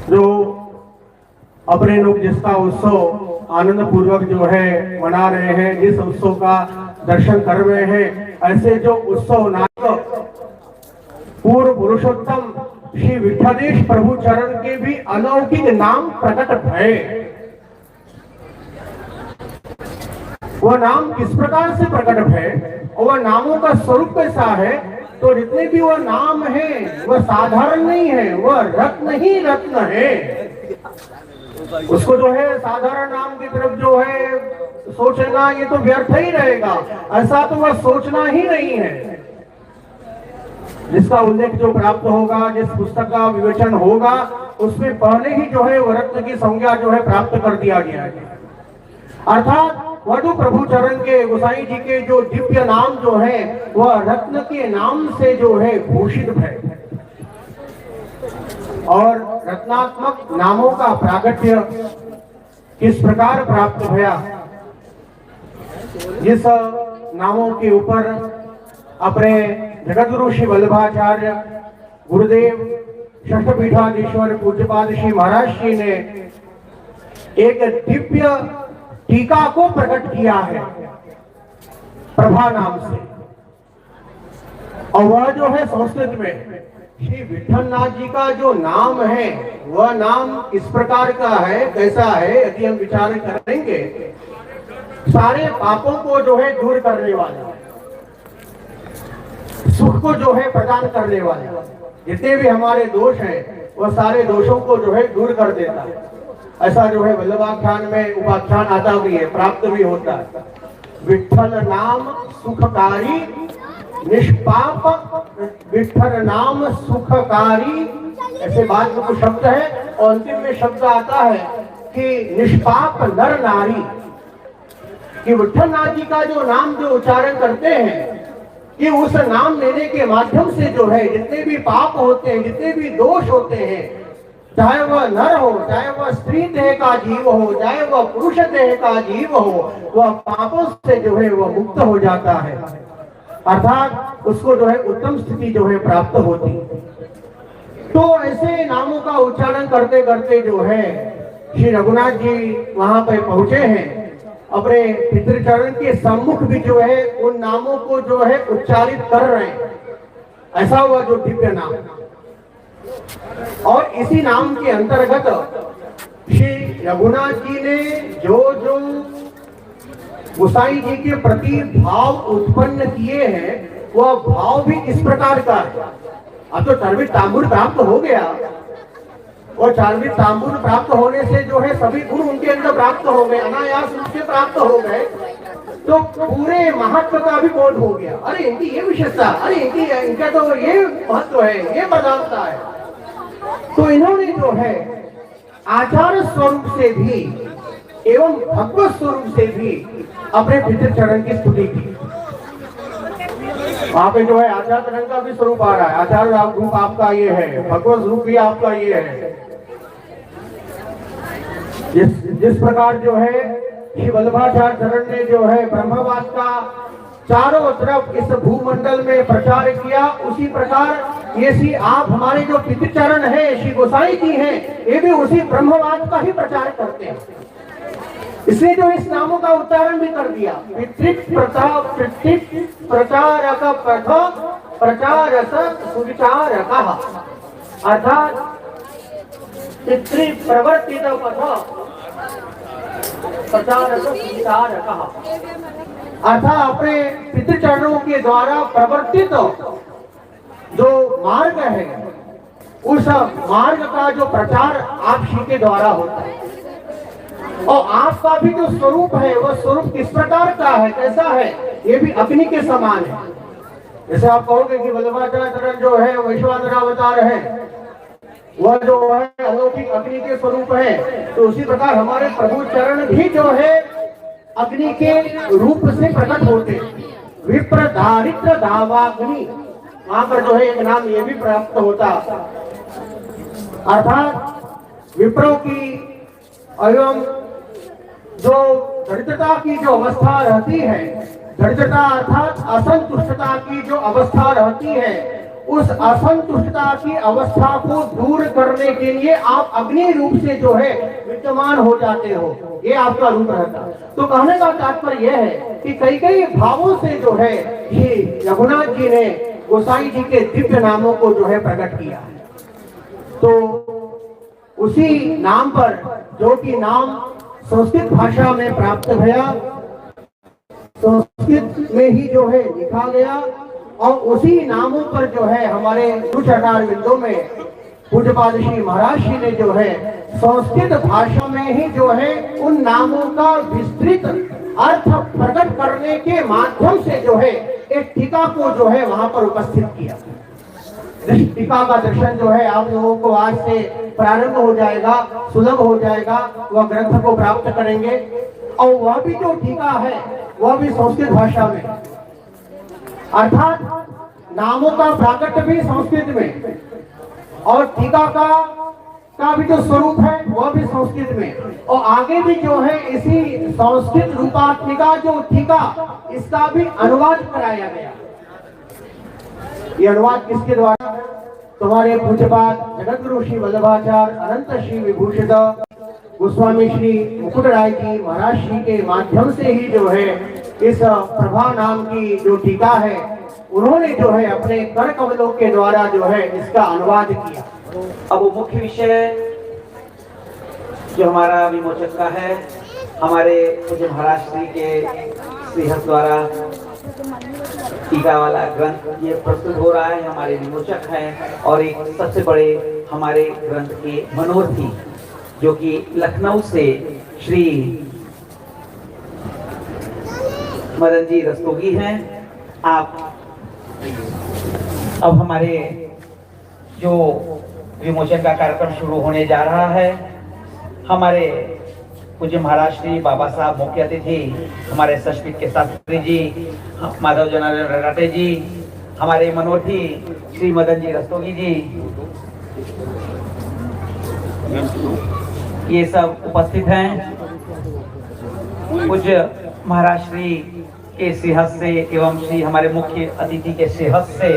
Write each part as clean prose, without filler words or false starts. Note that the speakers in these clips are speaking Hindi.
जो अपने लोग जिसका उत्सव आनंद पूर्वक जो है मना रहे हैं, जिस उत्सव का दर्शन कर रहे हैं, ऐसे जो उत्सव नायक पूर्व पुरुषोत्तम श्री विठलेश प्रभु चरण के भी अलौकिक नाम प्रकट भये। वह नाम किस प्रकार से प्रकट भये और वह नामों का स्वरूप कैसा है, तो जितने भी वह नाम है वह साधारण नहीं है, वह रत्न ही रत्न है। उसको जो है साधारण नाम की तरफ जो है सोचेगा ये तो व्यर्थ ही रहेगा, ऐसा तो वह सोचना ही नहीं है। जिसका उल्लेख जो प्राप्त होगा, जिस पुस्तक का विवेचन होगा, उसमें पहले ही जो है वह रत्न की संज्ञा जो है प्राप्त कर दिया गया है। अर्थात वधु प्रभु चरण के गोसाई जी के जो दिव्य नाम जो है वह रत्न के नाम से जो है भूषित है और रत्नात्मक नामों का प्रागट्य किस प्रकार प्राप्त भया, जिस नामों के ऊपर अपने जगतगुरु श्री वल्लभाचार्य गुरुदेव षष्ठपीठाधीश्वर पूज्यपाद श्री महाराज जी ने एक दिव्य टीका को प्रकट किया है प्रभा नाम से, और वह जो है संस्कृत में श्री विठलनाथ जी का जो नाम है वह नाम किस प्रकार का है, कैसा है, यदि हम विचार करेंगे, सारे पापों को जो है दूर करने वाले, सुख को जो है प्रदान करने वाले, जितने भी हमारे दोष हैं वह सारे दोषों को जो है दूर कर देता है। ऐसा जो है वल्लभाख्यान में उपाख्यान आता भी है, प्राप्त भी होता है। विठल नाम सुखकारी निष्पाप, विठल नाम सुखकारी, ऐसे बाद में कुछ शब्द है और अंतिम में शब्द आता है कि निष्पाप नर नारी, कि विठलनाथ जी का जो नाम जो उच्चारण करते हैं कि उस नाम लेने के माध्यम से जो है जितने भी पाप होते हैं, जितने भी दोष होते हैं, चाहे वह नर हो, चाहे वह स्त्री देह का जीव हो, चाहे वह पुरुष देह का जीव हो, वह पापों से जो है वह मुक्त हो जाता है, अर्थात उसको जो है उत्तम स्थिति जो है प्राप्त होती। तो ऐसे नामों का उच्चारण करते करते जो है श्री रघुनाथ जी वहां पर पहुंचे हैं, अपने पितृचरण के सम्मुख भी जो है उन नामों को जो है उच्चारित कर रहे हैं। ऐसा हुआ जो दिव्य नाम, और इसी नाम के अंतर्गत श्री रघुनाथ जी ने जो जो गोसाई जी के प्रति भाव उत्पन्न किए हैं वह भाव भी इस प्रकार का है। अब तो चार्विक तांबूर प्राप्त हो गया, और चार्विक तांबूर प्राप्त होने से जो है सभी गुण उनके अंदर प्राप्त हो गए, अनायास रूप से प्राप्त हो गए, तो पूरे महत्व का भी बोध हो गया। अरे इनकी ये विशेषता, अरे इनका तो ये महत्व है, ये प्रधानता है। तो इन्होंने जो है आचार स्वरूप से भी एवं भगवत स्वरूप से भी अपने पितृचरण की स्तुति की। वहां पे जो है आचार चरण का भी स्वरूप आ रहा है, आचार रूप आपका ये है, भगवत रूप भी आपका ये है। जिस प्रकार जो है श्री वल्लभाचार्य चरण ने जो है ब्रह्मवाद का चारों तरफ इस भूमंडल में प्रचार किया, उसी प्रकार ये श्री आप हमारे जो पितृचरण है श्री गोसाई जी हैं, ये भी उसी ब्रह्मवाद का ही प्रचार करते हैं। इसलिए जो इस नामों का उच्चारण भी कर दिया, प्रचारक पथ प्रचारक सुविचारक, अर्थात पितृ प्रवर्तित पथ प्रचारक सुविचारक, अर्थात अपने पितृचरणों के द्वारा प्रवर्तित जो मार्ग है उस मार्ग का जो प्रचार आप श्री के द्वारा होता है। और आपका भी जो स्वरूप है वह स्वरूप किस प्रकार का है, कैसा है, ये भी अग्नि के समान है। जैसे आप कहोगे कि वल्लभाचार्य चरण जो है वैश्वानर अवतार है, वह जो है अलौकिक अग्नि के स्वरूप है, तो उसी प्रकार हमारे प्रभु चरण भी जो है अग्नि के रूप से प्रकट होते। विप्र दारिद्र दावाग्नि, वहां पर जो है एक नाम ये भी प्राप्त होता, अर्थात विप्रों की एवं जो दरिद्रता की जो अवस्था रहती है, दरिद्रता अर्थात असंतुष्टता की जो अवस्था रहती है, उस असंतुष्टता की अवस्था को दूर करने के लिए आप अग्नि रूप से जो है विद्यमान हो जाते हो, ये आपका रूप रहता है। तो कहने का तात्पर्य यह है कि कई कई भावों से जो है ये रघुनाथ जी ने गोसाई जी के दिव्य नामों को जो है प्रकट किया। तो उसी नाम पर, जो कि नाम संस्कृत भाषा में प्राप्त भया, संस्कृत में ही जो है लिखा गया, और उसी नामों पर जो है हमारे कुछ आचार्य विंदों में पूज्यपाद श्री महाराज जी ने जो है संस्कृत भाषा में ही जो है उन नामों का विस्तृत अर्थ प्रकट करने के माध्यम से जो है एक टीका को जो है वहां पर उपस्थित किया। टीका का दर्शन जो है आप लोगों को आज से प्रारंभ हो जाएगा, सुलभ हो जाएगा, वह ग्रंथ को प्राप्त करेंगे। और वह भी जो टीका है वह भी संस्कृत भाषा में, अर्थात नामों का प्राकट्य भी संस्कृत में, और टीका का भी जो स्वरूप है वह भी संस्कृत में, और आगे भी जो है इसी संस्कृत रूपात्मिका जो टीका, इसका भी अनुवाद कराया गया। ये अनुवाद किसके द्वारा? तुम्हारे पूज्यपाद जगत गुरु श्री वल्लभाचार्य अनंत श्री विभूषित गोस्वामी श्री मुकुट राय जी महाराज श्री के माध्यम से ही जो है इस प्रभा नाम की जो टीका है उन्होंने जो है अपने कर कमलों के द्वारा जो है इसका अनुवाद किया। अब वो मुख्य विषय जो हमारा विमोचक का है, हमारे पूज्य महाराज श्री के श्रीहस्त द्वारा टीका वाला ग्रंथ ये प्रस्तुत हो रहा है। हमारे विमोचक हैं और एक सबसे बड़े हमारे ग्रंथ के मनोरथी जो कि लखनऊ से श्री मदन जी रस्तोगी हैं। आप अब हमारे जो विमोचन का कार्यक्रम शुरू होने जा रहा है, हमारे पूज्य महाराज श्री बाबा साहब मुख्य अतिथि, हमारे संस्कृत के शास्त्री जी माधव जनार्दन रटाटे जी, हमारे मनोरथी श्री मदन जी रस्तोगी जी, ये सब उपस्थित हैं। पूज्य महाराज श्री के श्रीहस्त से एवं श्री हमारे मुख्य अतिथि के श्रीहस्त से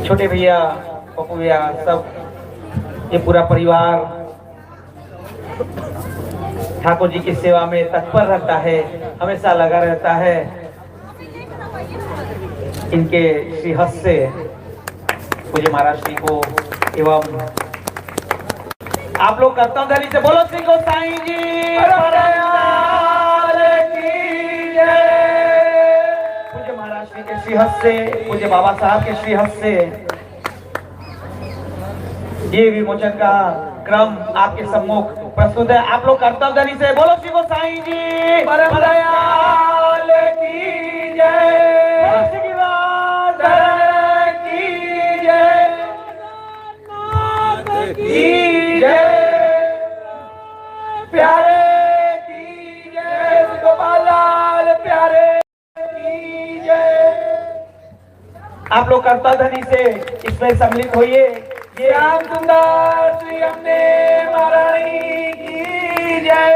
छोटे भैया पप्पू भैया सब ये पूरा परिवार ठाकुर जी की सेवा में तत्पर रहता है, हमेशा लगा रहता है। इनके श्रीहस्त से पूज्य महाराज श्री को एवं आप लोग कर्तव्यधारी से बोलो श्री गोसाई जी पूज्य महाराज श्री के श्रीहस्त से, पूज्य बाबा साहब के श्रीहस्त से ये विमोचन का क्रम आपके सम्मुख प्रस्तुत है। आप लोग कर्तव्यधारी से बोलो श्री गोसाई जी परम दयाल की जय, की जय, प्यारे की जय, गोपाल लाल प्यारे की जय। आप लोग कर्तव्यधारी से इसमें सम्मिलित होइए। ये राम सुंदर श्री अम्बे महारानी की जय।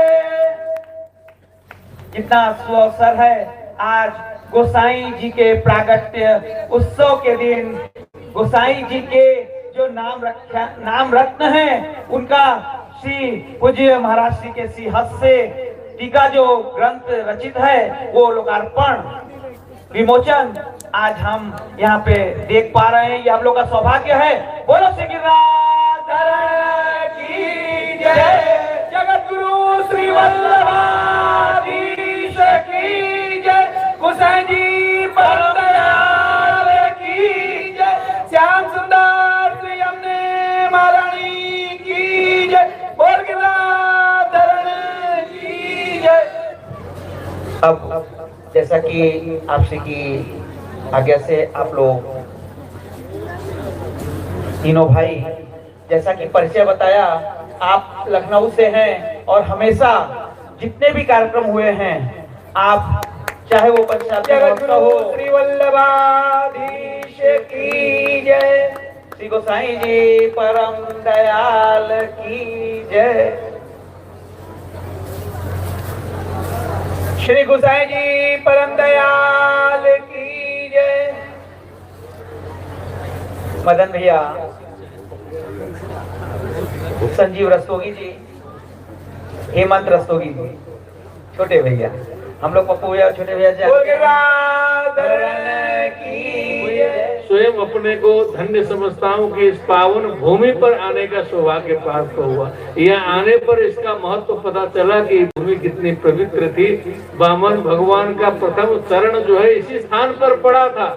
कितना सुअवसर है आज गोसाई जी के प्रागट्य उत्सव के दिन। गोसाई जी के जो नाम रत्न है उनका श्री पूज्य महाराज श्री के श्रीहस्त से टीका जो ग्रंथ रचित है वो लोकार्पण विमोचन आज हम यहाँ पे देख पा रहे हैं। ये हम लोग का सौभाग्य है। बोलो श्री गिरिराज की जय, जगत गुरु श्री वल्लभाधीश की जय, गोसाई जी परम दयाल की जय, श्याम सुंदर श्री अम्बे महारानी की जय, बोल गिरिराज की जय। अब जैसा कि आपसे की आज्ञा से आप लोग तीनों भाई, जैसा कि परिचय बताया, आप लखनऊ से हैं और हमेशा जितने भी कार्यक्रम हुए हैं आप चाहे वो पंचायत हो, श्री वल्लभाधीश की जय, श्री गोसाई जी परम दयाल की जय। श्री गोसाई जी परम दयाल की जय। मदन भैया, संजीव रस्तोगी जी, हेमंत रस्तोगी जी, छोटे भैया, हम लोग पप्पू भैया, छोटे भैया स्वयं अपने को धन्य समझता हूँ कि इस पावन भूमि पर आने का सौभाग्य प्राप्त हुआ। यहाँ आने पर इसका महत्व पता चला कि भूमि कितनी पवित्र थी। वामन भगवान का प्रथम चरण जो है इसी स्थान पर पड़ा था,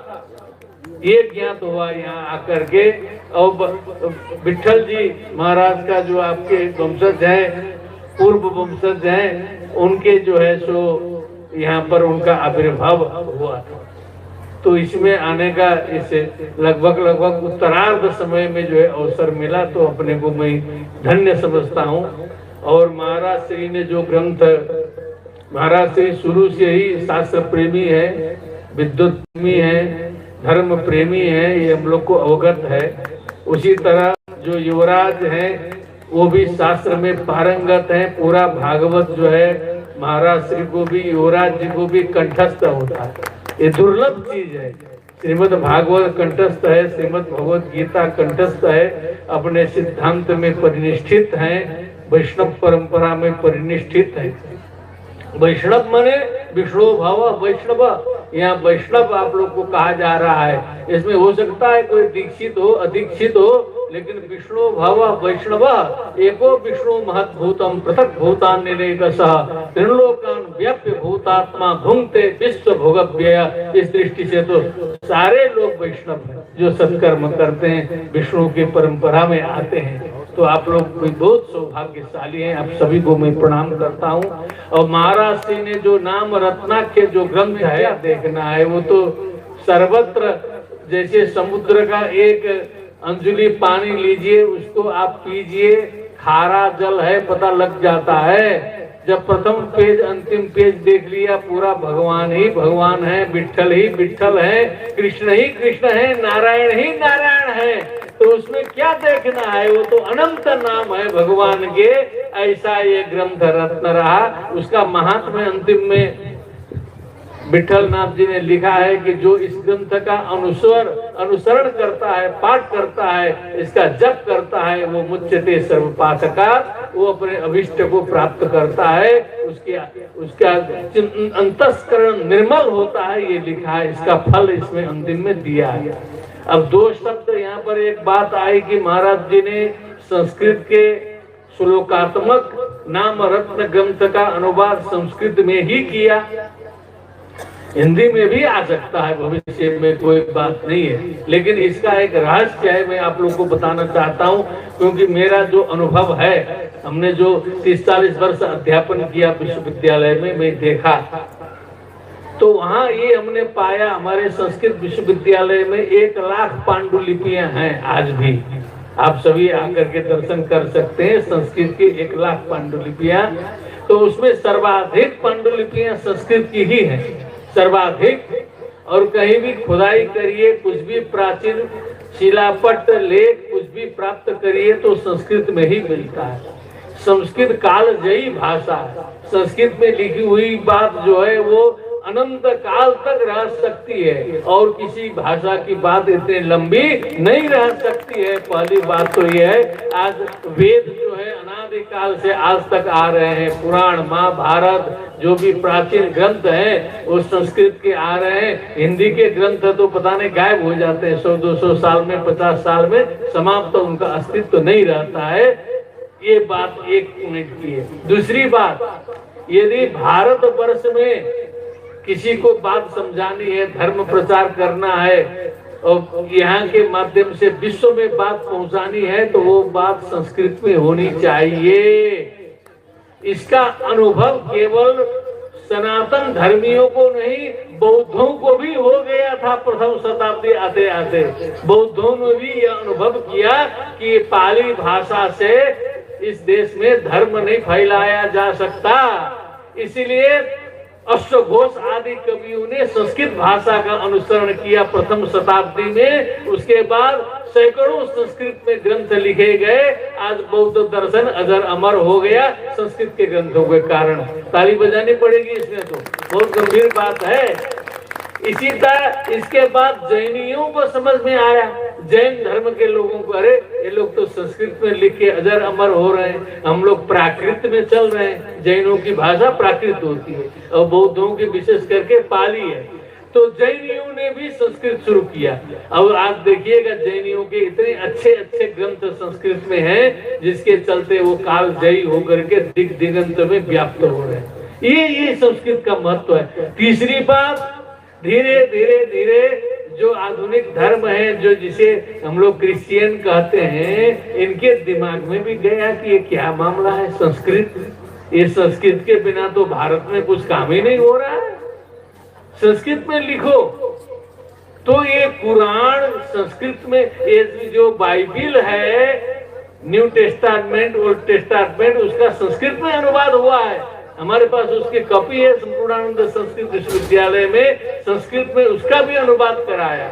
ये ज्ञात हुआ यहाँ आकर के। और विठल जी महाराज का जो आपके वंशज है, पूर्व वंशज हैं, उनके जो है सो यहाँ पर उनका आविर्भाव हुआ। तो इसमें आने का इस लगभग उत्तरार्ध समय में जो है अवसर मिला, तो अपने को मैं धन्य समझता हूँ। और महाराज श्री ने जो ग्रंथ, महाराज श्री शुरू से ही शास्त्र प्रेमी है, विद्युत प्रेमी है, धर्म प्रेमी है, ये हम लोग को अवगत है। उसी तरह जो युवराज है वो भी शास्त्र में पारंगत है। पूरा भागवत जो है महाराज श्री को भी, युवराज जी को भी कंठस्थ होता है। ये दुर्लभ चीज है। श्रीमद् भागवत कंठस्थ है, श्रीमद् भगवत गीता कंठस्थ है, अपने सिद्धांत में परिनिष्ठित है, वैष्णव परंपरा में परिनिष्ठित है। वैष्णव माने विष्णु भाव वैष्णव, यहाँ वैष्णव आप लोग को कहा जा रहा है। इसमें हो सकता है कोई दीक्षित हो, अदीक्षित हो, लेकिन विष्णु भाव वैष्णव एको विष्णु महद्भूतम पृथक भूतान त्रिलोकान व्याप्य भूतात्मा भुंगते विश्व भोगव्यय। इस दृष्टि से तो सारे लोग वैष्णव हैं जो सत्कर्म करते हैं, विष्णु की परंपरा में आते हैं। तो आप लोग भी बहुत सौभाग्यशाली हैं, आप सभी को मैं प्रणाम करता हूँ। और महाराज श्री ने जो नाम रत्नाख्य जो ग्रंथ है देखना है, वो तो सर्वत्र, जैसे समुद्र का एक अंजुली पानी लीजिए, उसको आप पीजिए, खारा जल है पता लग जाता है। जब प्रथम पेज अंतिम पेज देख लिया, पूरा भगवान ही भगवान है, विठल ही विठल है, कृष्ण ही कृष्ण है, नारायण ही नारायण है, तो उसमें क्या देखना है? वो तो अनंत नाम है भगवान के। ऐसा ये ग्रंथ रत्न रहा। उसका महात्म्य अंतिम में विठल नाथ जी ने लिखा है कि जो इस ग्रंथ का अनुसरण करता है, पाठ करता है, इसका जप करता है, वो मुच्यते सर्व पाठकार, वो अपने अभिष्ट को प्राप्त करता है, उसका अंतस्करण निर्मल होता है, ये लिखा है। इसका फल इसमें अंतिम में दिया है। अब दो शब्द यहाँ पर एक बात आई कि महाराज जी ने संस्कृत के श्लोकात्मक नाम रत्न ग्रंथ का अनुवाद संस्कृत में ही किया। हिंदी में भी आ सकता है भविष्य में, कोई बात नहीं है, लेकिन इसका एक रहस्य है, मैं आप लोग को बताना चाहता हूँ। क्योंकि मेरा जो अनुभव है, हमने जो 30-40 वर्ष अध्यापन किया विश्वविद्यालय में, मैं देखा तो वहाँ ये हमने पाया, हमारे संस्कृत विश्वविद्यालय में 1 लाख पांडुलिपियां हैं आज भी। आप सभी आकर के दर्शन कर सकते हैं संस्कृत की 1 लाख पांडुलिपियां। तो उसमें सर्वाधिक पांडुलिपियां संस्कृत की ही हैं, सर्वाधिक। और कहीं भी खुदाई करिए, कुछ भी प्राचीन शिलापट लेख कुछ भी प्राप्त करिए तो संस्कृत में ही मिलता है। संस्कृत कालजयी भाषा है। संस्कृत में लिखी हुई बात जो है वो अनंत काल तक रह सकती है, और किसी भाषा की बात इतनी लंबी नहीं रह सकती है। पहली बात तो ये है, आज वेद जो है अनादिकाल से आज तक आ रहे हैं। पुराण, महाभारत, जो भी प्राचीन ग्रंथ हैं वो संस्कृत के आ रहे हैं। हिंदी के ग्रंथ तो पता नहीं गायब हो जाते हैं, 100-200 साल में, 50 साल में समाप्त, तो उनका अस्तित्व तो नहीं रहता है। ये बात एक मिनट की है। दूसरी बात, यदि भारत वर्ष में किसी को बात समझानी है, धर्म प्रचार करना है और यहाँ के माध्यम से विश्व में बात पहुंचानी है, तो वो बात संस्कृत में होनी चाहिए। इसका अनुभव केवल सनातन धर्मियों को नहीं, बौद्धों को भी हो गया था। प्रथम शताब्दी आते आते बौद्धों ने भी यह अनुभव किया कि पाली भाषा से इस देश में धर्म नहीं फैलाया जा सकता। इसलिए अश्वघोष आदि कवियों ने संस्कृत भाषा का अनुसरण किया प्रथम शताब्दी में। उसके बाद सैकड़ों संस्कृत में ग्रंथ लिखे गए। आज बौद्ध दर्शन अजर अमर हो गया संस्कृत के ग्रंथों के कारण। ताली बजानी पड़ेगी इसमें, तो बहुत गंभीर बात है। इसी तरह इसके बाद जैनियों को समझ में आया, जैन धर्म के लोगों को, अरे ये लोग तो संस्कृत में लिख के अजर अमर हो रहे हैं, हम लोग प्राकृत में चल रहे हैं। जैनों की भाषा प्राकृत होती है और बौद्धों की विशेष करके पाली है। तो जैनियों ने भी संस्कृत शुरू किया। अब आप देखिएगा जैनियों के इतने अच्छे अच्छे ग्रंथ संस्कृत में हैं, जिसके चलते वो काल जयी होकर के दिग दिगंत में व्याप्त हो रहे हैं। ये संस्कृत का महत्व है। तीसरी बात, धीरे धीरे धीरे जो आधुनिक धर्म है, जो जिसे हम लोग क्रिश्चियन कहते हैं, इनके दिमाग में भी गया कि ये क्या मामला है संस्कृत। ये संस्कृत के बिना तो भारत में कुछ काम ही नहीं हो रहा है। संस्कृत में लिखो तो ये कुरान संस्कृत में, ये जो बाइबिल है न्यू टेस्टामेंट ओल्ड टेस्टामेंट, उसका संस्कृत में अनुवाद हुआ है। हमारे पास उसकी कॉपी है संपूर्णानंद संस्कृत विश्वविद्यालय में, संस्कृत में उसका भी अनुवाद कराया।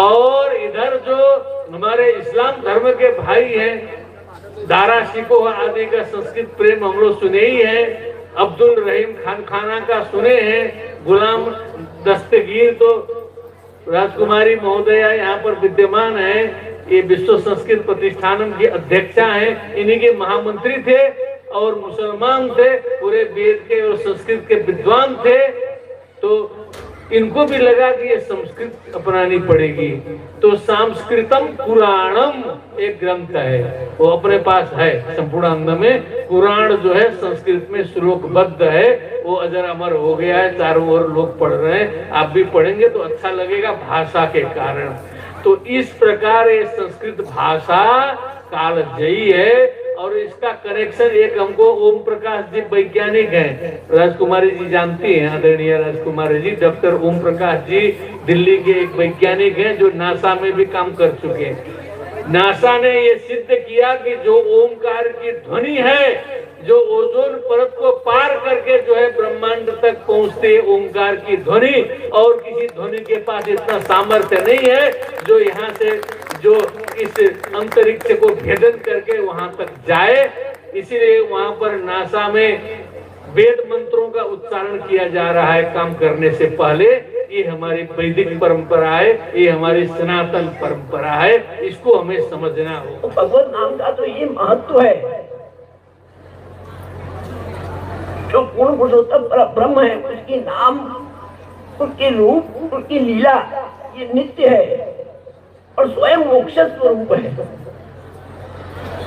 और इधर जो हमारे इस्लाम धर्म के भाई हैं, दारा शिकोह आदि का संस्कृत प्रेम हम लोग सुने ही है, अब्दुल रहीम खान खाना का सुने हैं, गुलाम दस्तगीर तो राजकुमारी महोदया यहाँ पर विद्यमान है, ये विश्व संस्कृत प्रतिष्ठानम की अध्यक्षा हैं, इन्हीं के महामंत्री थे और मुसलमान थे, पूरे वेद के और संस्कृत के विद्वान थे। तो इनको भी लगा कि ये संस्कृत अपनानी पड़ेगी। तो संस्कृतम पुराणम एक ग्रंथ है, वो अपने पास है संपूर्णानंद में। कुरान जो है संस्कृत में श्लोकबद्ध है, वो अजर अमर हो गया है, चारों ओर लोग पढ़ रहे हैं। आप भी पढ़ेंगे तो अच्छा लगेगा भाषा के कारण। तो इस प्रकार ये संस्कृत भाषा कालजयी है। और इसका कनेक्शन एक हमको ओम प्रकाश जी वैज्ञानिक हैं, राजकुमारी जी जानती हैं, आदरणीय राजकुमारी जी, डॉक्टर ओम प्रकाश जी दिल्ली के एक वैज्ञानिक हैं जो नासा में भी काम कर चुके हैं। नासा ने ये सिद्ध किया कि जो ओमकार की ध्वनि है, जो ओजोन परत को पार करके जो है ब्रह्मांड तक पहुंचते ओमकार की ध्वनि, और किसी ध्वनि के पास इतना सामर्थ्य नहीं है जो यहाँ से जो इस अंतरिक्ष को भेदन करके वहां तक जाए। इसीलिए वहां पर नासा में वेद मंत्रों का उच्चारण किया जा रहा है काम करने से पहले। ये हमारी वैदिक परंपरा है, ये हमारी सनातन परंपरा है, इसको हमें समझना हो। भगवत नाम का तो ये महत्व है, जो पूर्ण पुरुषोत्तम ब्रह्म है, उसके नाम, उसके रूप, उसकी लीला ये नित्य है और स्वयं मोक्ष स्वरूप है।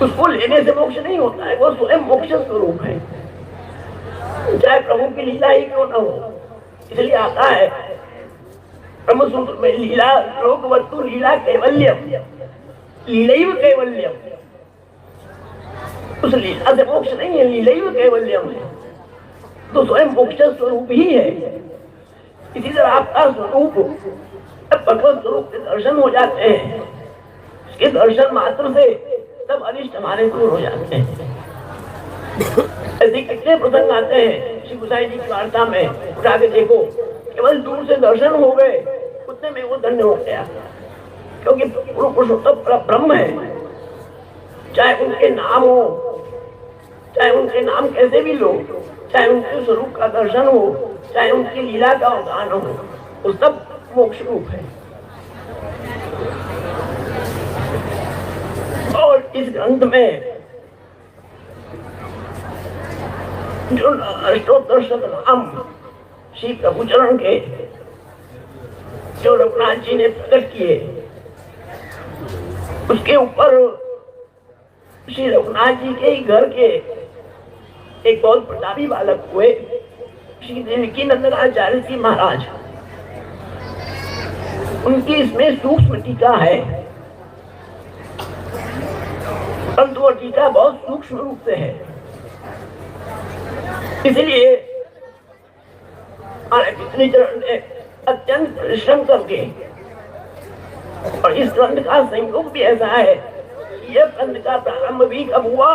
उसको लेने से मोक्ष नहीं होता है, वो स्वयं मोक्ष स्वरूप है, चाहे प्रभु की लीला ही क्यों न हो। इसलिए आता है ब्रह्म सूत्र में, लीला लोकवस्तु लीला कैवल्यम, लीलैव कैवल्यम। उस लीला से मोक्ष नहीं है, लीलैव कैवल्यम है, तो स्वयं मोक्ष स्वरूप ही है। इसी तरह आपका स्वरूप भगवत स्वरूप के दर्शन हो जाते हैं, उसके दर्शन मात्र से सब अनिष्ट हमारे दूर हो जाते हैं। ऐसे कितने प्रसंग आते हैं श्री गोसाई जी की वार्ता में, उठा के देखो, केवल दूर से दर्शन हो गए उतने में वो धन्य हो गया, क्योंकि पुरुषोत्तम ब्रह्म है। चाहे उनके नाम हो, चाहे उनके नाम कैसे भी लो, चाहे उनके स्वरूप का दर्शन हो, चाहे उनकी लीला का अवदान हो, वो सब मोक्ष रूप है। और इस ग्रंथ में जो अष्टोत्तर शतनाम श्री प्रभुचरण के जो रघुनाथ जी ने प्रकट किए, उसके ऊपर श्री रघुनाथ जी के घर के एक बहुत प्रतापी बालक हुए श्री देवकी नंदनाचार्य जी महाराज, उनकी इसमें सूक्ष्म टीका है, परंतु वो टीका बहुत सूक्ष्म रूप से है। इसलिए हमारे चरण ने अत्यंत परिश्रम करके, और इस ग्रंथ का संयोग भी ऐसा है, यह ग्रंथ का प्रारंभ भी कब हुआ,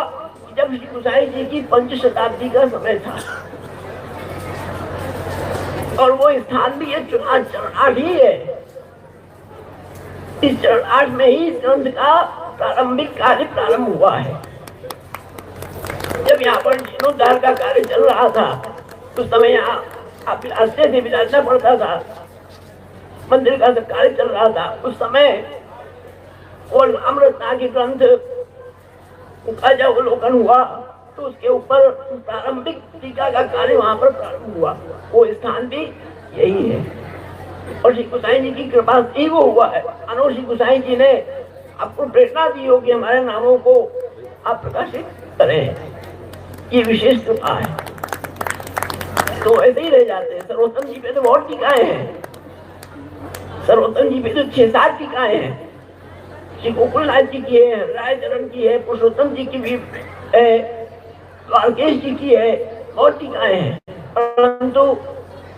जब श्री गोसाई जी की 5वीं शताब्दी का समय था। और वो स्थान भी ये चरण 8 ही है। इस चरण 8 में ही इस ग्रंथ का प्रारंभिक कार्य प्रारंभ हुआ है। जब यहाँ पर जीर्णोद्धार का कार्य चल रहा था उस समय यहाँ आप रास्ते से विराजना पड़ता था, मंदिर का कार्य चल रहा था, उस समय वो नामरत्ना के ग्रंथ का जब अवलोकन हुआ तो उसके ऊपर प्रारंभिक टीका का कार्य वहां पर प्रारंभ हुआ। वो स्थान भी यही है और श्री गोसाई जी की कृपा से वो हुआ है। मानो श्री गोसाई जी ने आपको प्रेरणा दी हो कि हमारे नामों को आप प्रकाशित करें, ये विशेष कृपा है। तो ऐसे ही रह जाते हैं। सर्वोत्तम जी पे तो बहुत टीकाएं हैं, सर्वोत्तम जी पे तो 6-7 टीकाएं हैं। श्री गोकुलनाथ जी की है, राय चरण की है, पुरुषोत्तम जी की भी है, द्वारकेश जी की है, और टीकाएं हैं। परंतु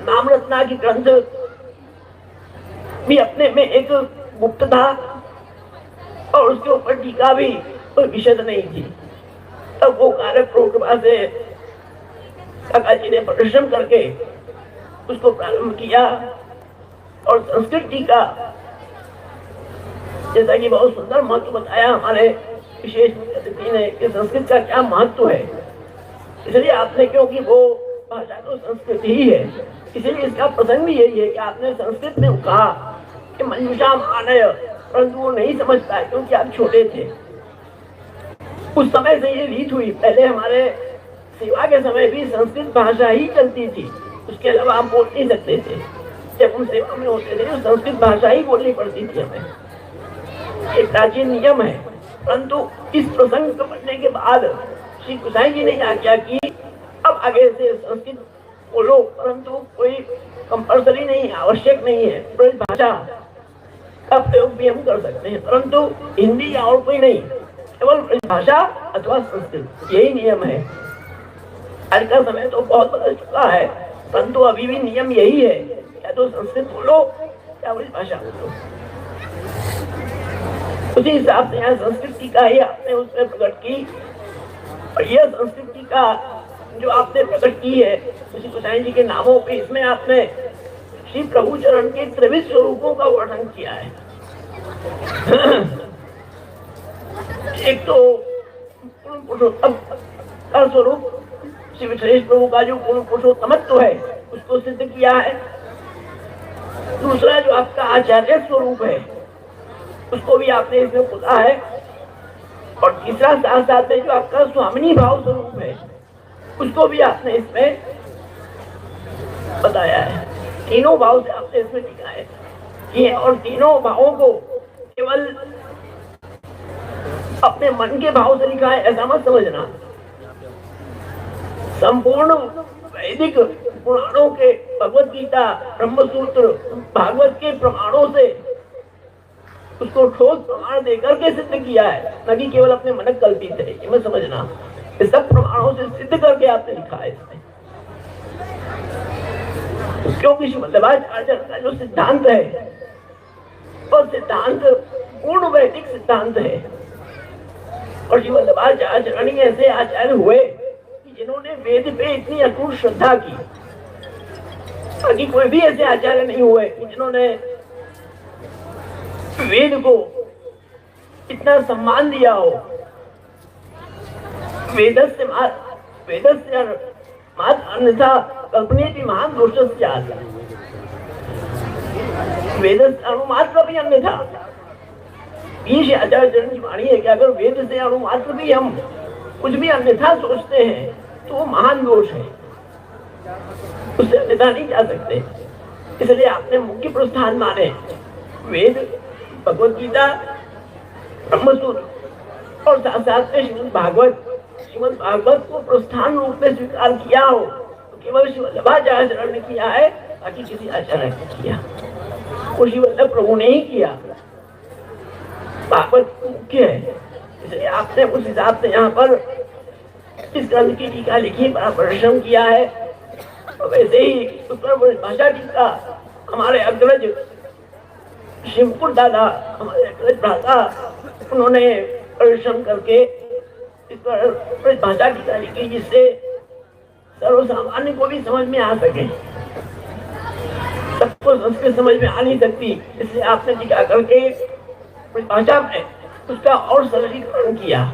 नामरत्ना की ग्रंथ भी अपने में एक गुप्त था और उसके ऊपर टीका भी कोई विशद नहीं थी। तब वो कार्य कृपा से काका जी ने परिश्रम करके उसको प्रारंभ किया और संस्कृत टीका, जैसा कि बहुत सुंदर महत्व बताया हमारे विशेष अतिथि ने कि संस्कृत का क्या महत्व है। इसलिए आपने, क्योंकि वो भाषा तो संस्कृत ही है, इसलिए इसका प्रसंग भी यही है कि आपने संस्कृत में कहा कि मंजूषा मानय, परंतु वो नहीं समझ पाए क्योंकि आप छोटे थे। उस समय से ये रीत हुई। पहले हमारे सेवा के समय भी संस्कृत भाषा ही चलती थी, उसके अलावा हम बोल नहीं सकते थे। जब हम सेवा में होते थे तो संस्कृत भाषा ही बोलनी पड़ती थी हमें, एक प्राचीन नियम है। परंतु इस प्रसंग को पढ़ने के बाद श्री गोसाई जी ने आज्ञा की अब आगे से संस्कृत बोलो, परंतु कोई कंपल्सरी नहीं है, आवश्यक नहीं है। ब्रज भाषा का प्रयोग भी हम कर सकते हैं, परंतु हिंदी या और कोई नहीं, केवल ब्रज भाषा अथवा संस्कृत, यही नियम है। आज का समय तो बहुत बदल चुका है, परंतु अभी भी नियम यही है, या तो संस्कृत बोलो या ब्रज भाषा बोलो। उसी हिसाब से यहाँ संस्कृत टीका ही आपने उसमें प्रकट की और यह संस्कृत टीका जो आपने प्रकट की है श्री गोसाई जी के नामों पे, इसमें आपने श्री प्रभु चरण के 23 स्वरूपों का वर्णन किया है। एक तो पुरुषोत्तम का स्वरूप, श्री विश्वेश प्रभु का जो पुरुषोत्तमत्व है उसको सिद्ध किया है। दूसरा जो आपका आचार्य स्वरूप है उसको भी आपने इसमें बोला है, और तीसरा साथ साथ में जो आपका स्वामिनी भाव स्वरूप है उसको भी आपने इसमें बताया है। तीनों भाव से आपने इसमें लिखा है ये, और तीनों भावों को केवल अपने मन के भाव से लिखा है ऐसा मत समझना। संपूर्ण वैदिक पुराणों के, भगवत गीता, ब्रह्मसूत्र, भागवत के प्रमाणों से उसको ठोस प्रमाण देकर के सिद्ध किया है, न कि केवल अपने मन कल्पित है, ये मत समझना। इस सब प्रमाणों से सिद्ध करके आपने लिखा है इसमें। क्योंकि श्रीमद्भागवत का जो सिद्धांत है वो सिद्धांत पूर्ण वैदिक सिद्धांत है, और श्रीमद्भागवत आचरण ऐसे आचार्य हुए कि जिन्होंने वेद पे इतनी अटूट श्रद्धा की, बाकी कोई भी ऐसे आचार्य नहीं हुए कि जिन्होंने वेद को इतना सम्मान दिया हो। वेदस्य अन्यथा कल्पनीति महान दोषस्य आत्मा, वेदस्य अणुमात्र भी अन्यथा। ये आचार्य चरण की वाणी है कि अगर वेद से अणुमात्र भी हम कुछ भी अन्यथा सोचते हैं तो वो महान दोष है, उससे अन्यथा नहीं जा सकते। इसलिए आपने मुख्य प्रस्थान माने वेद, भगवत गीता, ब्रह्मसूत्र और साथ साथ में श्रीमद् भागवत को प्रस्थान रूप में स्वीकार किया हो तो केवल श्रीवल्लभाचार्य चरण ने किया है, बाकी किसी आचार्य ने किया, वो श्रीवल्लभ प्रभु ने ही किया। भागवत मुख्य है, इसलिए आपने उस हिसाब से यहाँ पर इस ग्रंथ की टीका लिखी, बड़ा परिश्रम किया है। और वैसे ही उस पर भाषा टीका हमारे अग्रज शिवपुर दादा, हमारे अग्रज भ्राता, उन्होंने परिश्रम करके इस पर भाषा टीका लिखी जिससे सर्वसामान्य को भी समझ में आ सके। सबको संस्कृत समझ में आ नहीं सकती, इसलिए आपने टीका करके भाषा में उसका और सरलीकरण किया।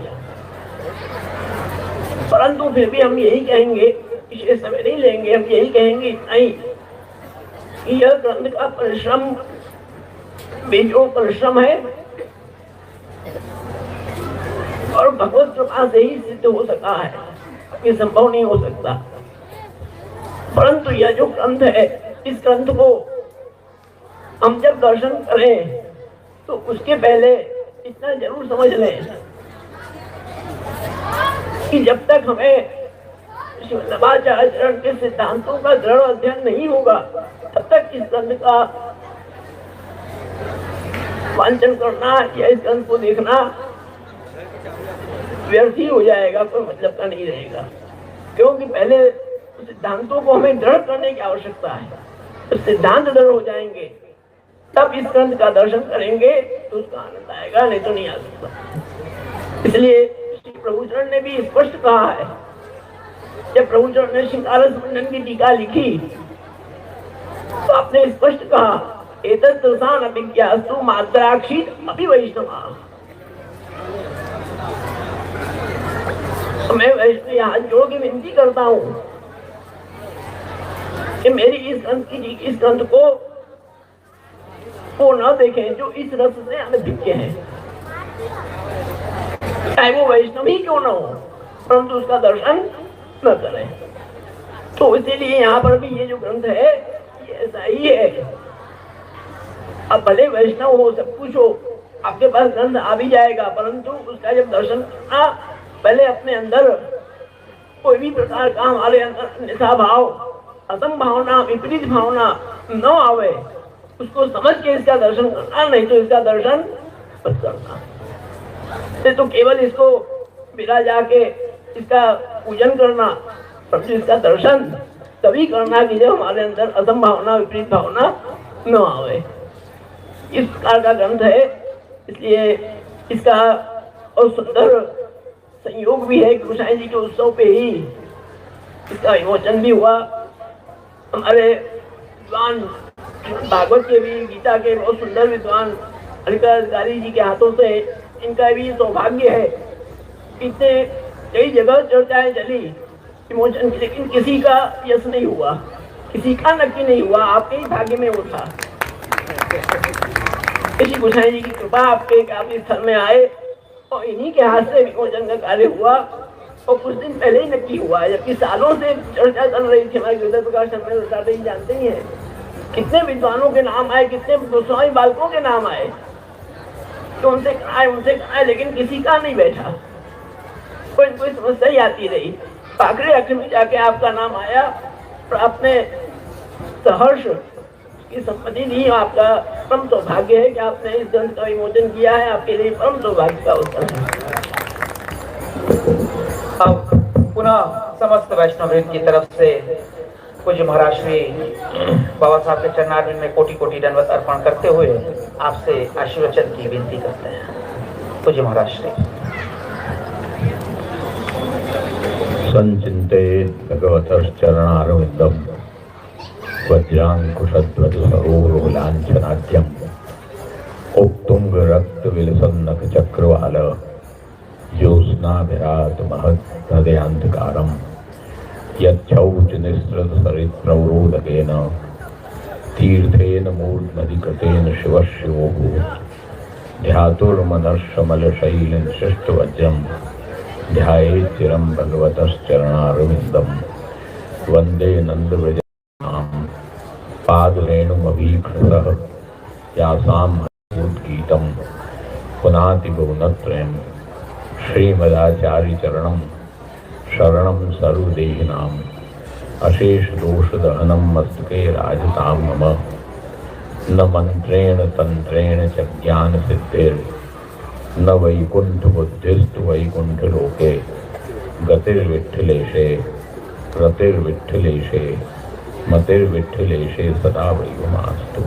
परंतु फिर भी हम यही कहेंगे, विशेष समय नहीं लेंगे, हम यही कहेंगे इतना ही कि यह ग्रंथ का परिश्रम बेजोड़ परिश्रम है और भगवत कृपा से ही सिद्ध हो सका है, ये संभव नहीं हो सकता। परंतु यह जो ग्रंथ है, इस ग्रंथ को हम जब दर्शन करें तो उसके पहले इतना जरूर समझ लें कि जब तक हमें वल्लभाचार्य चरण के सिद्धांतों का दृढ़ अध्ययन नहीं होगा, तब तक इस ग्रंथ का वांचन करना या इस ग्रंथ को देखना व्यर्थ ही हो जाएगा, कोई मतलब का नहीं रहेगा। क्योंकि पहले सिद्धांतों को हमें दृढ़ करने की आवश्यकता है। तो सिद्धांत दृढ़ हो जाएंगे तब इस ग्रंथ का दर्शन करेंगे तो उसका आनंद आएगा, नहीं तो नहीं आ सकता। इसलिए श्री प्रभुचरण ने भी स्पष्ट कहा है, जब प्रभुचरण ने श्रृंगारस मंडन की टीका लिखी तो आपने स्पष्ट कहा, एतत् रसान अभिज्ञास्तु मात्राक्षी अभी वैष्णवा। मैं वैष्णव हाथ जोड़ के विनती करता हूँ कि मेरी इस ग्रंथ को वो न देखें जो इस रस से अनभिज्ञ है, चाहे वो वैष्णव ही क्यों न हो, परंतु उसका दर्शन न करें। तो इसीलिए यहाँ पर भी ये जो ग्रंथ है ये ऐसा ही है। अब भले वैष्णव हो, सब कुछ हो, आपके पास ग्रंथ आ भी जाएगा, परंतु उसका जब दर्शन करना, पहले अपने अंदर कोई भी प्रकार का हमारे अंदर अन्यथा भाव, असम भावना, विपरीत भावना न आवे, उसको समझ के इसका दर्शन करना, नहीं तो इसका दर्शन मत करना। तो केवल इसको बिना जाके इसका पूजन करना, परंतु इसका दर्शन तभी करना कि जब हमारे अंदर असम भावना, विपरीत भावना न आवे। इस प्रकार का ग्रंथ है, इसलिए इसका और सुंदर संयोग भी है कि गोसाई जी के उत्सव पे ही इसका विमोचन भी हुआ। हमारे विद्वान भागवत के भी, गीता के बहुत सुंदर विद्वान अधिकारी जी के हाथों से इनका भी सौभाग्य है। इतने कई जगह चर्चाएं चली विमोचन की, लेकिन किसी का यश नहीं हुआ, किसी का नक्की नहीं हुआ, आपके ही भाग्य में वो था। इसी गोसाई जी की कृपा आपके स्थल में आए और इन्हीं के हाथ से विमोचन का कार्य हुआ और कुछ दिन पहले ही नक्की हुआ, जबकि सालों से चर्चा चल रही थी। हमारे गिरधर प्रकाश शर्मा जी जानते ही हैं, कितने विद्वानों के नाम आए, कितने गोस्वामी बालकों के नाम आए, तो उनसे कहा, लेकिन किसी का नहीं बैठा, कोई समस्या ही आती रही। आखिरी आखिर में जाके आपका नाम आया और आपने सहर्ष की संपत्ति दी। आपका परम सौभाग्य है कि आपने इस ग्रंथ का विमोचन किया है, आपके लिए परम सौभाग्य का अवसर है। अब पुनः समस्त वैष्णववृंद की तरफ से पूज्य महाराज श्री बाबा साहब के चरणारविंद में कोटि कोटि दंडवत अर्पण करते हुए आपसे आशीर्वचन की विनती करते हैं। पूज्य महाराज श्री। संचिंते भगवतश्चरणारविन्दं वज्राङ्कुशध्वजसरोरुलाञ्छनाढ्यम् उत्तुङ्गरक्तविलसन्नखचक्रवाल ज्योत्स्नाभिरात महद्धदयान्धकारम् यच्छौचनिस्रतसरित्रवरोदकेन तीर्थेन मूर्ध्नधिकृतेन शिवः शिवोः ध्यातुर्मनश्शमलशैलनिशिष्टवज्रम् ध्यायेत् चिरं भगवतश्चरणारविन्दं वन्दे नन्दव्रजां पादरेणुमभीक्षसः यासां हरिभूतगीतं पुनाति भुवनत्रयं श्रीमदाचार्यचरणं शरणं सर्वदेहिनाम् अशेषदोषदहनं मस्तके राजतां मम न मन्त्रेण तन्त्रेण च ज्ञानसिद्धिर्न वैकुण्ठबुद्धिस्तु वैकुण्ठलोके गतिर्विठ्ठलेशे रतिर्विठ्ठलेशे मतिर्विठ्ठलेशे सदा वैभवमास्तु।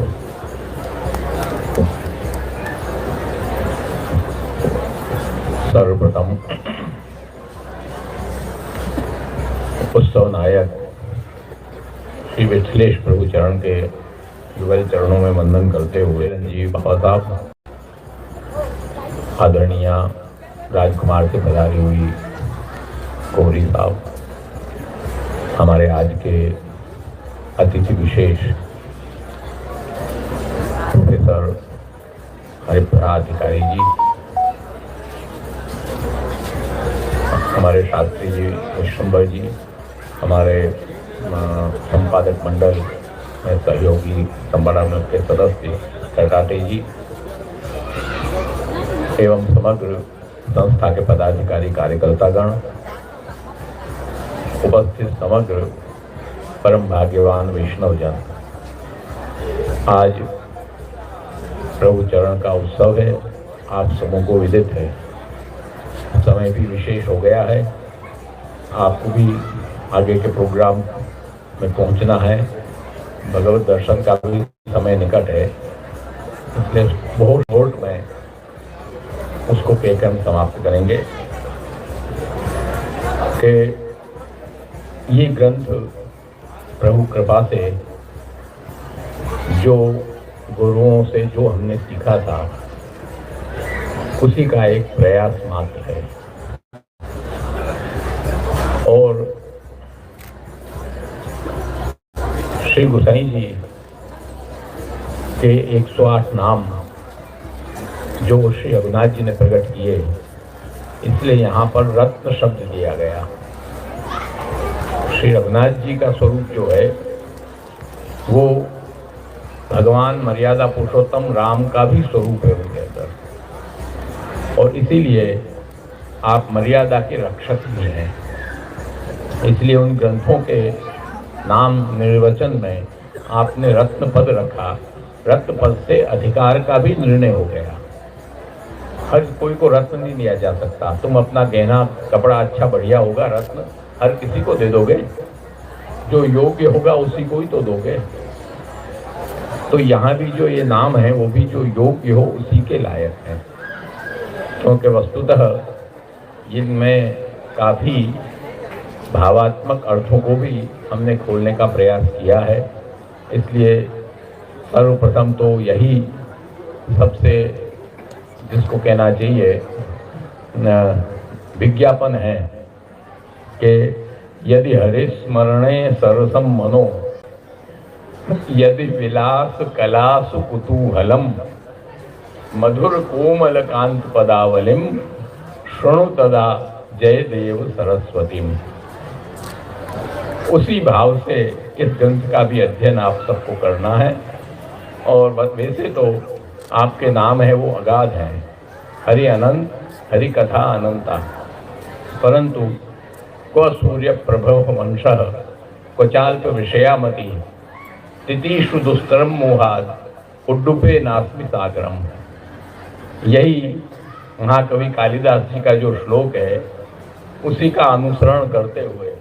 सर्वप्रथम उत्सव नायक श्री विठलेश प्रभु चरण के युगल चरणों में वंदन करते हुए रंजीव बाबा साहब, आदरणीय राजकुमार से पधारी हुई कोहरी साहब, हमारे आज के अतिथि विशेष प्रोफेसर हरिप्रसाद अधिकारी जी, हमारे शास्त्री जी विश्वम्भर जी, हमारे संपादक मंडल में सहयोगी संपादक के सदस्य करकाटे जी एवं समग्र संस्था के पदाधिकारी कार्यकर्तागण, उपस्थित समग्र परम भाग्यवान वैष्णवजन, आज प्रभु चरण का उत्सव है। आप सबों को विदित है, समय भी विशेष हो गया है, आपको भी आगे के प्रोग्राम में पहुंचना है, भगवत दर्शन का भी समय निकट है, इसलिए बहुत शॉर्ट में उसको कहकर हम समाप्त करेंगे कि ये ग्रंथ प्रभु कृपा से जो गुरुओं से जो हमने सीखा था उसी का एक प्रयास मात्र है। और श्री गोसाई जी के 108 नाम जो श्री रघुनाथ जी ने प्रकट किए, इसलिए यहाँ पर रत्न शब्द दिया गया। श्री रघुनाथ जी का स्वरूप जो है वो भगवान मर्यादा पुरुषोत्तम राम का भी स्वरूप है उनके अंदर, और इसीलिए आप मर्यादा के रक्षक भी हैं। इसलिए उन ग्रंथों के नाम निर्वचन में आपने रत्न पद रखा। रत्न पद से अधिकार का भी निर्णय हो गया। हर कोई को रत्न नहीं दिया जा सकता। तुम अपना गहना कपड़ा अच्छा बढ़िया होगा, रत्न हर किसी को दे दोगे? जो योग्य होगा उसी को ही तो दोगे। तो यहाँ भी जो ये नाम है वो भी जो योग्य हो उसी के लायक है, क्योंकि वस्तुतः इनमें काफ़ी भावात्मक अर्थों को भी हमने खोलने का प्रयास किया है। इसलिए सर्वप्रथम तो यही सबसे जिसको कहना चाहिए विज्ञापन है कि यदि हरिस्मरणे सरसम मनो यदि विलास कलासु कुतूहलम मधुर कोमल कांत पदावलिम शृणु तदा जय देव सरस्वतीम। उसी भाव से इस ग्रंथ का भी अध्ययन आप सबको करना है। और वैसे तो आपके नाम है वो अगाध हैं, हरि अनंत, हरि कथा अनंता, परंतु क्व सूर्य प्रभव वंशः क्वचाल्प विषयामति तितीषु दुस्तरम मोहाद उड्डुपे नास्मि सागरम। यही महाकवि कालिदास जी का जो श्लोक है उसी का अनुसरण करते हुए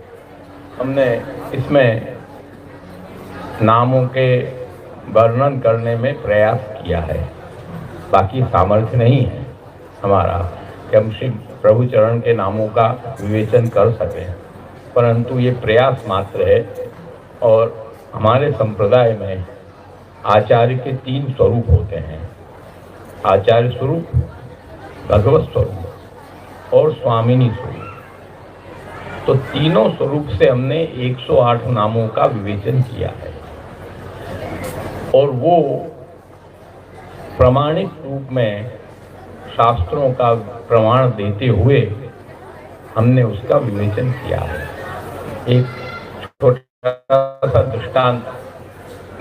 हमने इसमें नामों के वर्णन करने में प्रयास किया है। बाकी सामर्थ्य नहीं है हमारा कि हम श्री प्रभु चरण के नामों का विवेचन कर सकें, परंतु ये प्रयास मात्र है। और हमारे संप्रदाय में आचार्य के 3 स्वरूप होते हैं, आचार्य स्वरूप, भगवत स्वरूप और स्वामिनी स्वरूप। तो तीनों स्वरूप से हमने 108 नामों का विवेचन किया है, और वो प्रमाणिक रूप में शास्त्रों का प्रमाण देते हुए हमने उसका विवेचन किया है। एक छोटा सा दृष्टांत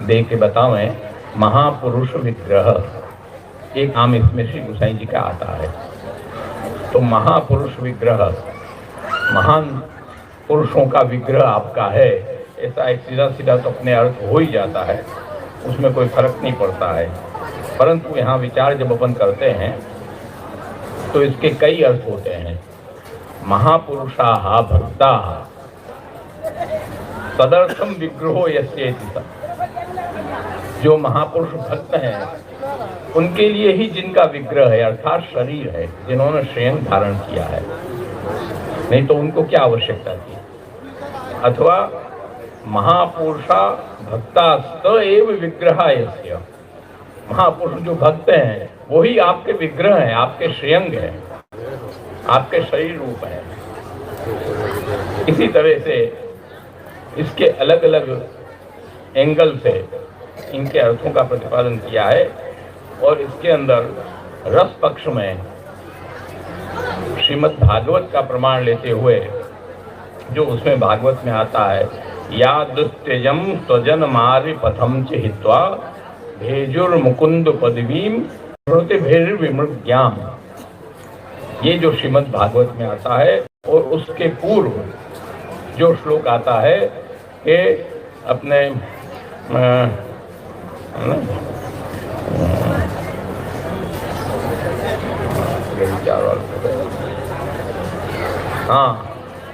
दे के बतावें, महापुरुष विग्रह एक नाम इसमें श्री गोसाई जी का आता है। तो महापुरुष विग्रह, महान पुरुषों का विग्रह आपका है, ऐसा एक सीधा सीधा तो अपने अर्थ हो ही जाता है, उसमें कोई फर्क नहीं पड़ता है। परंतु यहाँ विचार जब अपन करते हैं तो इसके कई अर्थ होते हैं। महापुरुषाः भक्ताः तदर्थम विग्रहो यस्येति। जो महापुरुष भक्त हैं उनके लिए ही जिनका विग्रह है, अर्थात शरीर है, जिन्होंने शयन धारण किया है, नहीं तो उनको क्या आवश्यकता थी। अथवा महापुरुषा भक्तास्त एव विग्रह यस्य। महापुरुष जो भक्त हैं वही आपके विग्रह हैं, आपके श्रेयंग हैं, आपके शरीर रूप हैं। इसी तरह से इसके अलग अलग एंगल से इनके अर्थों का प्रतिपादन किया है। और इसके अंदर रस पक्ष में श्रीमद् भागवत का प्रमाण लेते हुए जो उसमें भागवत में आता है, या दुस्त्यजम स्वजन मार्य पथम च हित्वा भेजुर मुकुंद पदवीम भेर्विमृग्याम, ये जो श्रीमद् भागवत में आता है। और उसके पूर्व जो श्लोक आता है कि अपने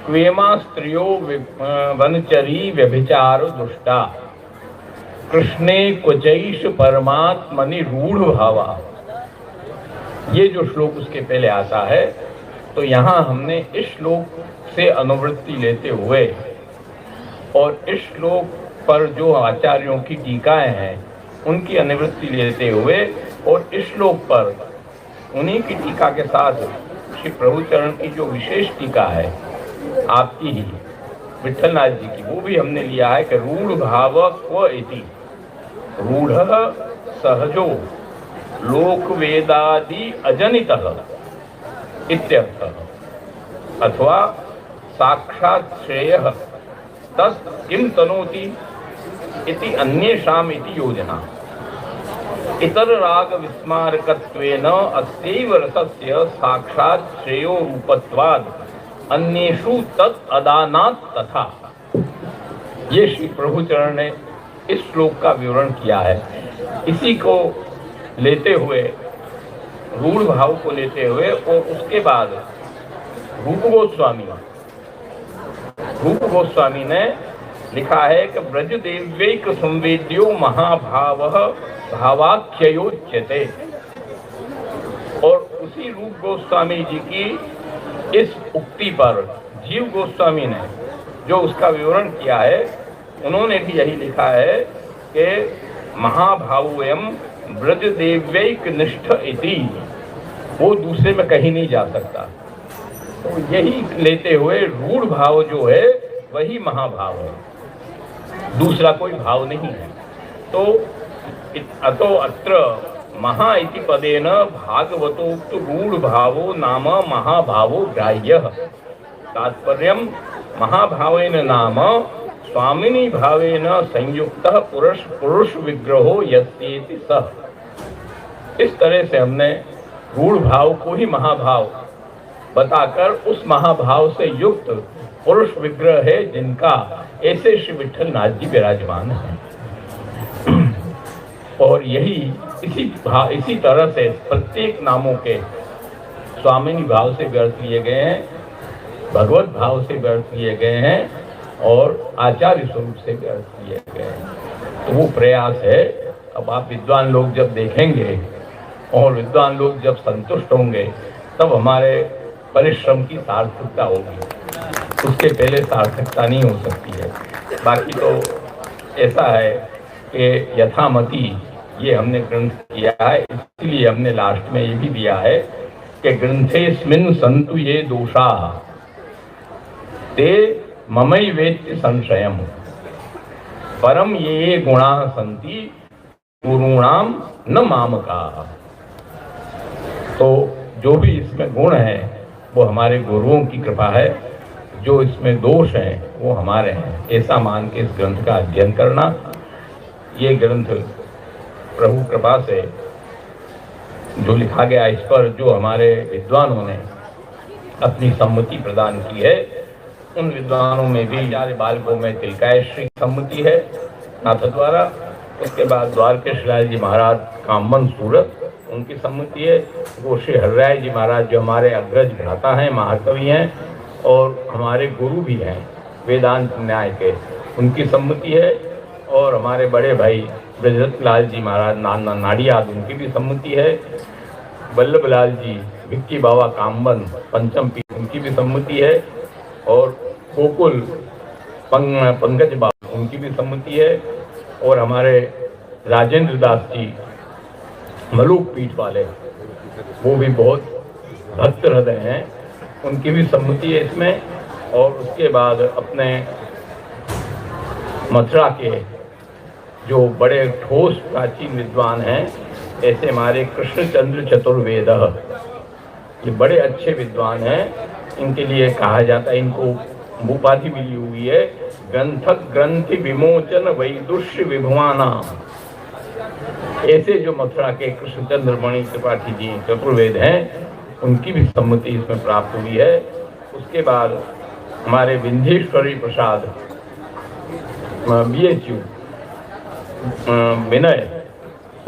क्वेमा स्त्रियो वनचरी व्यभिचार दुष्टा कृष्णे क्वचैष परमात्मनि रूढ़ भावा। ये जो श्लोक उसके पहले आता है, तो यहाँ हमने इस श्लोक से अनुवृत्ति लेते हुए और इस श्लोक पर जो आचार्यों की टीकाएं हैं उनकी अनुवृत्ति लेते हुए और इस श्लोक पर उन्हीं की टीका के साथ श्री प्रभुचरण की जो विशेष टीका है आपकी ही विठलनाथ जी की, वो भी हमने लिया है कि रूढ़ भाव क्व इति, रूढ़ सहजो लोक वेदादि अजनितः इत्यर्थः, अथवा साक्षात् श्रेयः तस् किं तनोति इति अन्येषाम् इति योजना। इतर राग विस्मारकत्वेन अस्यैव रसस्य साक्षात् श्रेयो रूपत्वाद् अन्येषु तत् अदानात् तथा। ये श्री प्रभुचरण ने इस श्लोक का विवरण किया है। इसी को लेते हुए, रूढ़ भाव को लेते हुए, और उसके बाद रूप गोस्वामी ने लिखा है कि ब्रज देव्यैक संवेद्यो महाभावः भावाख्ययोच्यते। और उसी रूप गोस्वामी जी की इस उक्ति पर जीव गोस्वामी ने जो उसका विवरण किया है, उन्होंने भी यही लिखा है कि महाभावोयम ब्रज देव्यैक निष्ठ इति, वो दूसरे में कहीं नहीं जा सकता। तो यही लेते हुए रूढ़ भाव जो है वही महाभाव है, दूसरा कोई भाव नहीं है। तो अतो अत्र महा इति पदेन भागवतोक्त रूढ़ भावो नाम महाभावो ग्राह्यः। तात्पर्यम महाभावेन नाम स्वामिनी भावेन संयुक्तः पुरुष विग्रहो यस्येति सः। इस तरह से हमने रूढ़ भाव को ही महाभाव बताकर उस महाभाव से युक्त पुरुष विग्रह है जिनका ऐसे श्री विठल नाथ जी विराजमान है। और यही इसी तरह से प्रत्येक नामों के स्वामिनी भाव से व्यर्थ किए गए हैं, भगवत भाव से व्यर्थ किए गए हैं और आचार्य स्वरूप से व्यर्थ किए गए हैं। तो वो प्रयास है। अब आप विद्वान लोग जब देखेंगे और विद्वान लोग जब संतुष्ट होंगे तब हमारे परिश्रम की सार्थकता होगी, उसके पहले सार्थकता नहीं हो सकती है। बाकी तो ऐसा है कि यथामति ये हमने ग्रंथ किया है, इसलिए हमने लास्ट में ये भी दिया है कि ग्रंथेस्मिन् सन्तु ये दोषा ते ममई वेत्ति संशयम परम ये गुणा सन्ति गुरूणाम न मामका। तो जो भी इसमें गुण है वो हमारे गुरुओं की कृपा है, जो इसमें दोष हैं वो हमारे हैं, ऐसा मान के इस ग्रंथ का अध्ययन करना। ये ग्रंथ प्रभु कृपा से जो लिखा गया, इस पर जो हमारे विद्वानों ने अपनी सम्मति प्रदान की है, उन विद्वानों में भी यार बालकों में तिलकायश्री सम्मति है नाथ द्वारा। उसके बाद द्वारकेश्वराय जी महाराज कामन सूरत, उनकी सम्मति है। वो श्री हरिराय जी महाराज जो हमारे अग्रज भ्राता हैं, महाकवि हैं और हमारे गुरु भी हैं वेदांत न्याय के, उनकी सम्मति है। और हमारे बड़े भाई ब्रजरथ लाल जी महाराज नाडियाद, उनकी भी सम्मति है। वल्लभ लाल जी भिक्की बाबा कामबन पंचम पीठ, उनकी भी सम्मति है। और गोकुल पंकज बाबू, उनकी भी सम्मति है। और हमारे राजेंद्र दास जी मलूक पीठ वाले, वो भी बहुत भक्त हृदय हैं, उनकी भी सम्मति है इसमें। और उसके बाद अपने मथुरा के जो बड़े ठोस प्राचीन विद्वान हैं, ऐसे हमारे कृष्णचंद्र चतुर्वेद, ये बड़े अच्छे विद्वान हैं। इनके लिए कहा जाता है, इनको उपाधि मिली हुई है ग्रंथक ग्रंथि विमोचन वैदुष्य विभवाना। ऐसे जो मथुरा के कृष्णचंद्र मणि त्रिपाठी जी चतुर्वेद हैं, उनकी भी सम्मति इसमें प्राप्त हुई है। उसके बाद हमारे विंध्येश्वरी प्रसाद BHU विनय,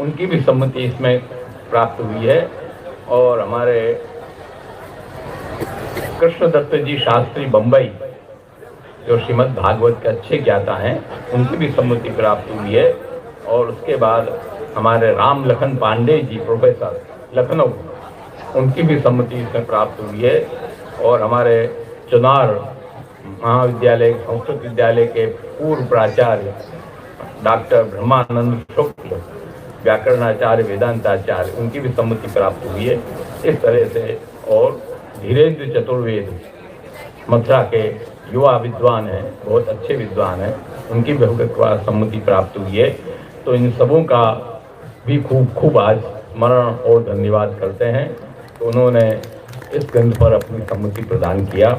उनकी भी सम्मति इसमें प्राप्त हुई है। और हमारे कृष्णदत्त जी शास्त्री बम्बई, जो श्रीमद् भागवत के अच्छे ज्ञाता हैं, उनकी भी सम्मति प्राप्त हुई है। और उसके बाद हमारे राम लखन पांडे जी प्रोफेसर लखनऊ, उनकी भी सम्मति इसमें प्राप्त हुई है। और हमारे चुनार महाविद्यालय संस्कृत विद्यालय के पूर्व प्राचार्य डॉक्टर ब्रह्मानंद शुक्ल, व्याकरणाचार्य वेदांताचार्य, उनकी भी सम्मति प्राप्त हुई है। इस तरह से और धीरेन्द्र चतुर्वेद मथुरा के युवा विद्वान हैं, बहुत अच्छे विद्वान हैं, उनकी भी सम्मति प्राप्त हुई है। तो इन सबों का भी खूब आज स्मरण और धन्यवाद करते हैं। तो उन्होंने इस ग्रंथ पर अपनी सम्मति प्रदान किया।